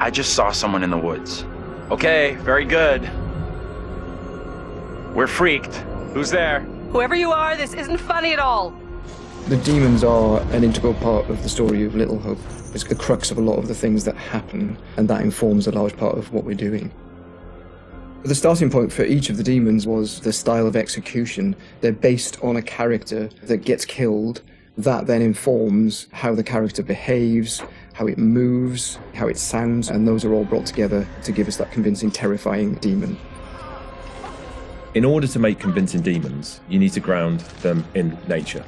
I just saw someone in the woods. Okay, very good. We're freaked. Who's there? Whoever you are, this isn't funny at all. The demons are an integral part of the story of Little Hope. It's the crux of a lot of the things that happen, and that informs a large part of what we're doing. The starting point for each of the demons was the style of execution. They're based on a character that gets killed. That then informs how the character behaves, how it moves, how it sounds, and those are all brought together to give us that convincing, terrifying demon. In order to make convincing demons, you need to ground them in nature.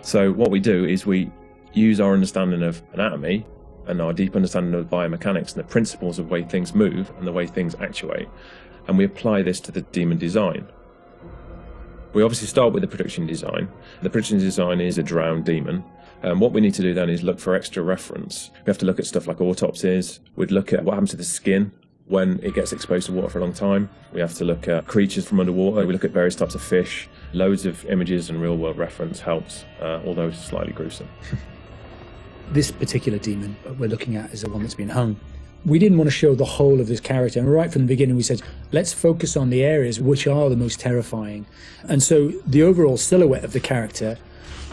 So what we do is we use our understanding of anatomy and our deep understanding of biomechanics and the principles of the way things move and the way things actuate, and we apply this to the demon design. We obviously start with the production design. The production design is a drowned demon. What we need to do then is look for extra reference. We have to look at stuff like autopsies. We'd look at what happens to the skin when it gets exposed to water for a long time. We have to look at creatures from underwater. We look at various types of fish. Loads of images and real-world reference helps, although it's slightly gruesome. This particular demon we're looking at is the one that's been hung. We didn't want to show the whole of this character, and right from the beginning we said, let's focus on the areas which are the most terrifying. And so the overall silhouette of the character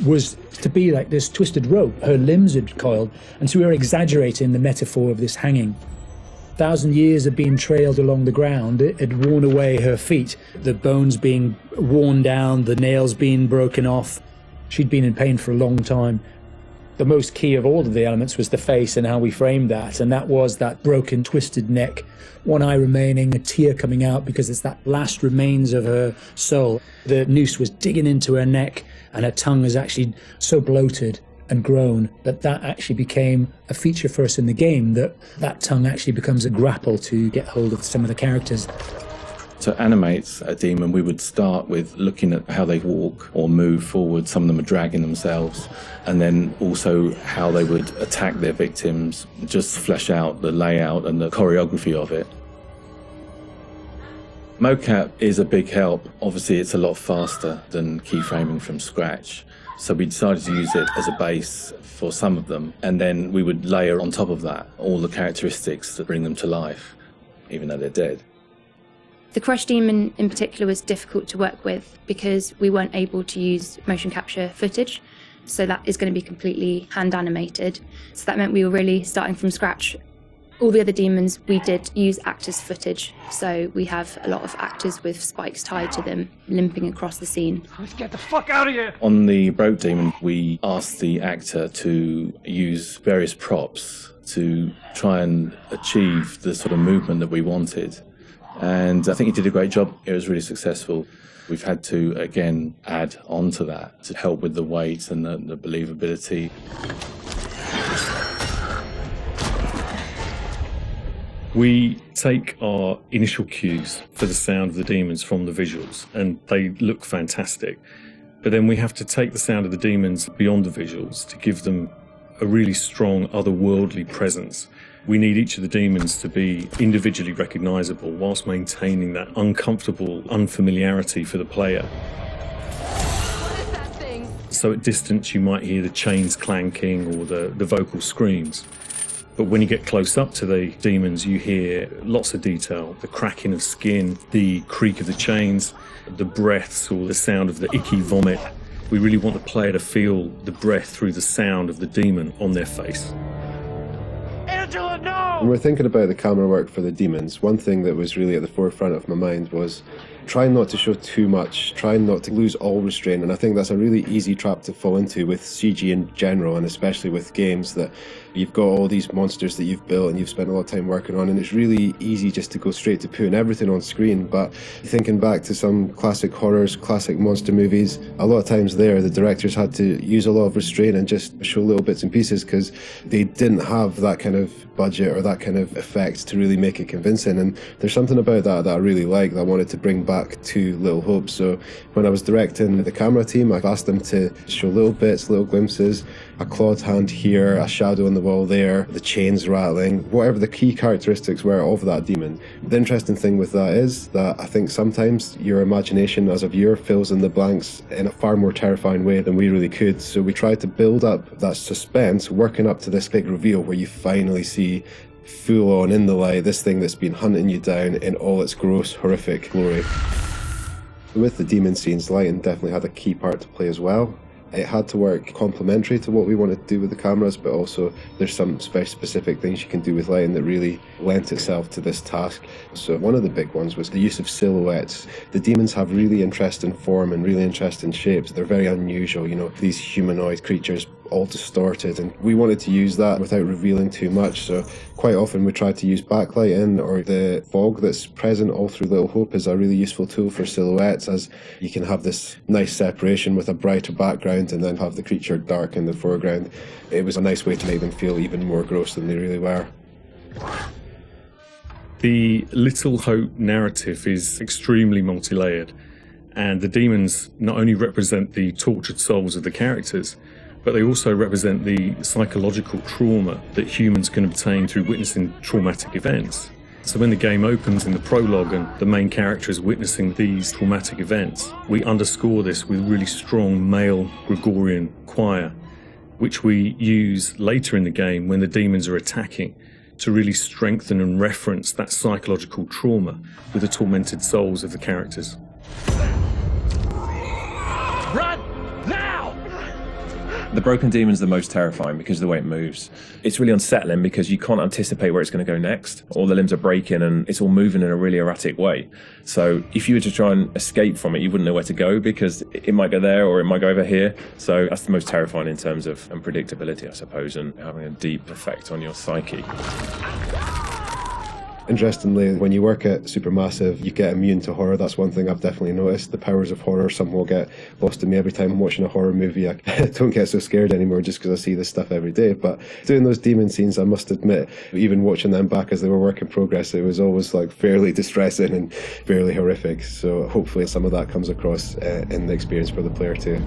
was to be like this twisted rope. Her limbs had coiled, and so we were exaggerating the metaphor of this hanging. 1,000 years of being trailed along the ground, it had worn away her feet, the bones being worn down, the nails being broken off. She'd been in pain for a long time. The most key of all of the elements was the face and how we framed that, and that was that broken, twisted neck, one eye remaining, a tear coming out because it's that last remains of her soul. The noose was digging into her neck, and her tongue was actually so bloated and grown that actually became a feature for us in the game, that tongue actually becomes a grapple to get hold of some of the characters. To animate a demon, we would start with looking at how they walk or move forward. Some of them are dragging themselves, and then also how they would attack their victims, just flesh out the layout and the choreography of it. Mocap is a big help. Obviously, it's a lot faster than keyframing from scratch. So we decided to use it as a base for some of them, and then we would layer on top of that all the characteristics that bring them to life, even though they're dead. The Crush Demon in particular was difficult to work with because we weren't able to use motion capture footage, so that is going to be completely hand animated. So that meant we were really starting from scratch. All the other demons, we did use actors' footage, so we have a lot of actors with spikes tied to them, limping across the scene. Let's get the fuck out of here! On the Broke Demon, we asked the actor to use various props to try and achieve the sort of movement that we wanted. And I think he did a great job. It was really successful. We've had to, again, add on to that to help with the weight and the believability. We take our initial cues for the sound of the demons from the visuals, and they look fantastic. But then we have to take the sound of the demons beyond the visuals to give them a really strong otherworldly presence. We need each of the demons to be individually recognizable whilst maintaining that uncomfortable unfamiliarity for the player. What is that thing? So at distance you might hear the chains clanking or the vocal screams. But when you get close up to the demons, you hear lots of detail, the cracking of skin, the creak of the chains, the breaths or the sound of the icky vomit. We really want the player to feel the breath through the sound of the demon on their face. Angela, no! When we're thinking about the camera work for the demons, one thing that was really at the forefront of my mind was trying not to show too much, trying not to lose all restraint, and I think that's a really easy trap to fall into with CG in general, and especially with games that you've got all these monsters that you've built and you've spent a lot of time working on, and it's really easy just to go straight to putting everything on screen. But thinking back to some classic horrors, classic monster movies, a lot of times there the directors had to use a lot of restraint and just show little bits and pieces because they didn't have that kind of budget or that kind of effect to really make it convincing. And there's something about that I really like, that I wanted to bring back to Little Hope. So when I was directing the camera team, I've asked them to show little bits, little glimpses, a clawed hand here, a shadow on the wall there, the chains rattling, whatever the key characteristics were of that demon. The interesting thing with that is that I think sometimes your imagination as a viewer fills in the blanks in a far more terrifying way than we really could. So we tried to build up that suspense, working up to this big reveal where you finally see full on in the light, this thing that's been hunting you down in all its gross, horrific glory. With the demon scenes, lighting definitely had a key part to play as well. It had to work complementary to what we wanted to do with the cameras, but also there's some very specific things you can do with lighting that really lent itself to this task. So one of the big ones was the use of silhouettes. The demons have really interesting form and really interesting shapes. They're very unusual, these humanoid creatures all distorted, and we wanted to use that without revealing too much. So quite often we tried to use backlighting, or the fog that's present all through Little Hope is a really useful tool for silhouettes, as you can have this nice separation with a brighter background and then have the creature dark in the foreground. It was a nice way to make them feel even more gross than they really were. The Little Hope narrative is extremely multi-layered, and the demons not only represent the tortured souls of the characters, but they also represent the psychological trauma that humans can obtain through witnessing traumatic events. So when the game opens in the prologue and the main character is witnessing these traumatic events, we underscore this with really strong male Gregorian choir, which we use later in the game when the demons are attacking, to really strengthen and reference that psychological trauma with the tormented souls of the characters. Run! Now! The broken demon's the most terrifying because of the way it moves. It's really unsettling because you can't anticipate where it's going to go next. All the limbs are breaking and it's all moving in a really erratic way. So if you were to try and escape from it, you wouldn't know where to go because it might go there or it might go over here. So that's the most terrifying in terms of unpredictability, I suppose, and having a deep effect on your psyche. Interestingly, when you work at Supermassive, you get immune to horror. That's one thing I've definitely noticed. The powers of horror somehow get lost in me every time I'm watching a horror movie. I don't get so scared anymore just because I see this stuff every day. But doing those demon scenes, I must admit, even watching them back as they were work in progress, it was always fairly distressing and fairly horrific. So hopefully some of that comes across in the experience for the player too.